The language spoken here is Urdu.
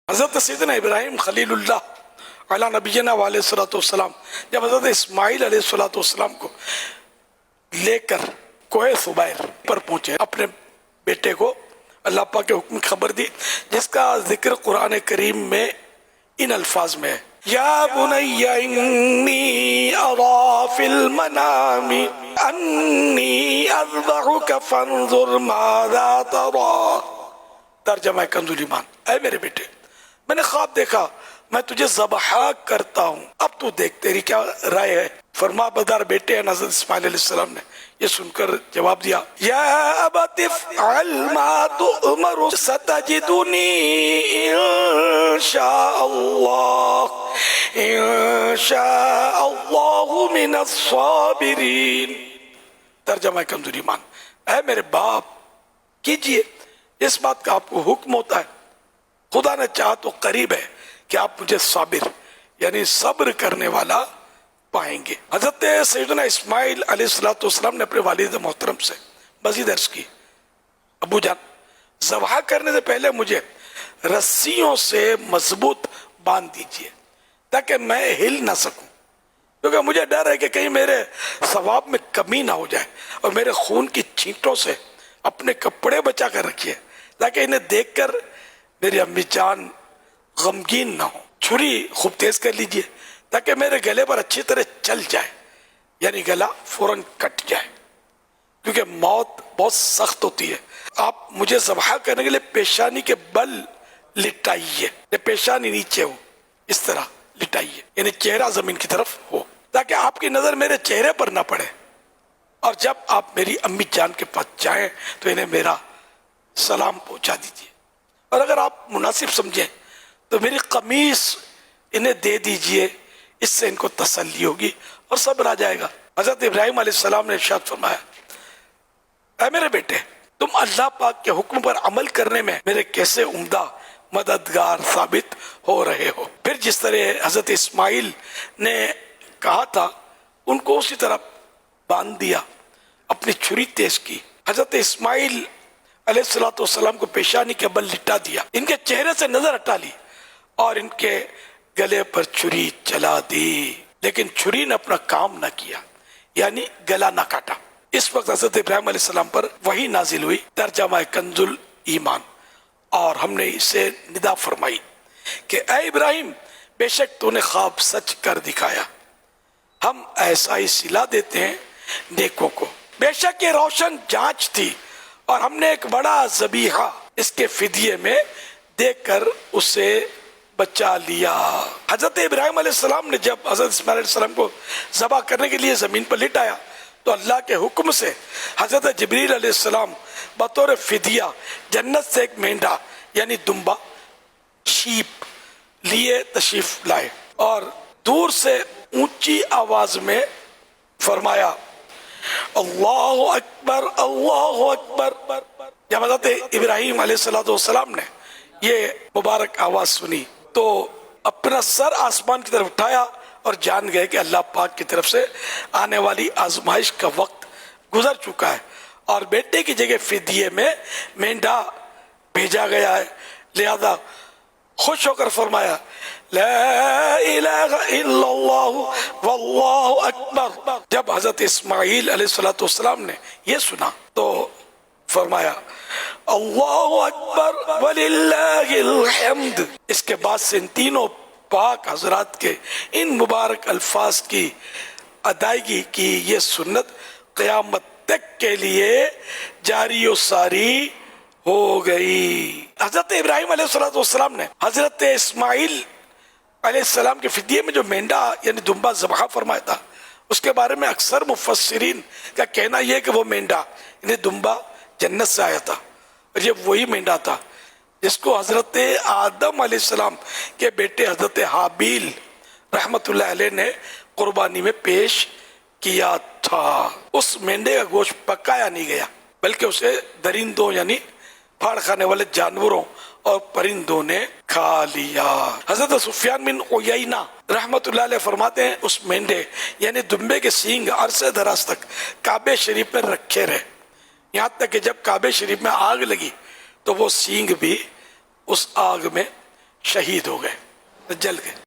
حضرت سیدنا ابراہیم خلیل اللہ علی نبینا علیہ الصلوۃ والسلام جب حضرت اسماعیل علیہ الصلوۃ والسلام کو لے کر کوہ ثبیر پر پہنچے، اپنے بیٹے کو اللہ پاک کے حکم کی خبر دی، جس کا ذکر قرآن کریم میں ان الفاظ میں ہے، یا بنی انی ارا فی المنام انی اذبحک فانظر ماذا تری۔ ترجمہ کنز ایمان، اے میرے بیٹے، میں نے خواب دیکھا میں تجھے ذبح کرتا ہوں، اب تو دیکھ تیری کیا رائے ہے۔ فرما بردار بیٹے ہیں حضرت اسماعیل علیہ السلام نے یہ سن کر جواب دیا، یا ابت افعل ما تؤمر ستجدنی انشاء اللہ من الصابرین۔ ترجمہ کنز ایمان، اے میرے باپ کیجئے اس بات کا آپ کو حکم ہوتا ہے، خدا نے چاہا تو قریب ہے کہ آپ مجھے صابر یعنی صبر کرنے والا پائیں گے۔ حضرت سیدنا اسماعیل علیہ السلام نے اپنے والد محترم سے مزید عرض کی، ابو جان ذبح کرنے سے پہلے مجھے رسیوں سے مضبوط باندھ دیجئے تاکہ میں ہل نہ سکوں، کیونکہ مجھے ڈر ہے کہ کہیں میرے ثواب میں کمی نہ ہو جائے، اور میرے خون کی چھینٹوں سے اپنے کپڑے بچا کر رکھیے تاکہ انہیں دیکھ کر میری امی جان غمگین نہ ہو۔ چھری خوب تیز کر لیجئے تاکہ میرے گلے پر اچھی طرح چل جائے، یعنی گلا فوراً کٹ جائے، کیونکہ موت بہت سخت ہوتی ہے۔ آپ مجھے ذبح کرنے کے لیے پیشانی کے بل لٹائیے، پیشانی نیچے ہو اس طرح لٹائیے، یعنی چہرہ زمین کی طرف ہو تاکہ آپ کی نظر میرے چہرے پر نہ پڑے، اور جب آپ میری امی جان کے پاس جائیں تو انہیں میرا سلام پہنچا دیجیے، اور اگر آپ مناسب سمجھیں تو میری قمیص انہیں دے دیجئے، اس سے ان کو تسلی ہوگی اور صبر آ جائے گا۔ حضرت ابراہیم علیہ السلام نے ارشاد فرمایا، اے میرے بیٹے تم اللہ پاک کے حکم پر عمل کرنے میں میرے کیسے عمدہ مددگار ثابت ہو رہے ہو۔ پھر جس طرح حضرت اسماعیل نے کہا تھا ان کو اسی طرح باندھ دیا، اپنی چھری تیز کی، حضرت اسماعیل علیہ السلام کو پیشانی کے بل لٹا دیا، ان کے چہرے سے نظر ہٹا لی اور ان کے گلے پر چھری چلا دی، لیکن چھری نے اپنا کام نہ کیا، یعنی گلا نہ کاٹا۔ اس وقت حضرت ابراہیم علیہ السلام پر وحی نازل ہوئی، ترجمہ کنز ایمان، اور ہم نے اسے ندا فرمائی کہ اے ابراہیم بے شک تو نے خواب سچ کر دکھایا، ہم ایسا ہی صلہ دیتے ہیں نیکوں کو۔ بے شک یہ روشن جانچ تھی اور ہم نے ایک بڑا ذبیحہ اس کے فدیے میں دے کر اسے بچا لیا۔ حضرت ابراہیم علیہ السلام نے جب حضرت اسماعیل علیہ السلام کو ذبح کرنے کے لیے زمین پر لٹایا تو اللہ کے حکم سے حضرت جبریل علیہ السلام بطور فدیہ جنت سے ایک مینڈا یعنی دمبا شیپ لیے تشریف لائے، اور دور سے اونچی آواز میں فرمایا اللہ اکبر اللہ اکبر۔ جب حضرت ابراہیم علیہ السلام نے یہ مبارک آواز سنی تو اپنا سر آسمان کی طرف اٹھایا اور جان گئے کہ اللہ پاک کی طرف سے آنے والی آزمائش کا وقت گزر چکا ہے، اور بیٹے کی جگہ فدیے میں مینڈا بھیجا گیا ہے، لہذا خوش ہو کر فرمایا لا الہ الا اللہ واللہ اکبر۔ جب حضرت اسماعیل علیہ السلام نے یہ سنا تو فرمایا اللہ اکبر وللہ الحمد۔ اس کے بعد سے ان تینوں پاک حضرات کے ان مبارک الفاظ کی ادائیگی کی یہ سنت قیامت تک کے لیے جاری و ساری ہو گئی۔ حضرت ابراہیم علیہ السلام نے حضرت اسماعیل علیہ السلام کے فدیے میں جو مینڈا یعنی دمبا ذبح فرمایا تھا، اس کے بارے میں اکثر مفسرین کا کہنا یہ کہ وہ مینڈا یعنی دمبا جنت سے آیا تھا، اور یہ وہی مینڈا تھا جس کو حضرت آدم علیہ السلام کے بیٹے حضرت حابیل رحمت اللہ علیہ نے قربانی میں پیش کیا تھا۔ اس مینڈے کا گوشت پکایا نہیں گیا بلکہ اسے درندوں یعنی پھاڑ کھانے والے جانوروں اور پرندوں نے کھا لیا۔ حضرت سفیان بن عیینہ رحمت اللہ علیہ فرماتے ہیں اس مینڈے یعنی دمبے کے سینگ عرصے دراز تک کعبے شریف میں رکھے رہے، یہاں تک کہ جب کعبے شریف میں آگ لگی تو وہ سینگ بھی اس آگ میں شہید ہو گئے، جل گئے.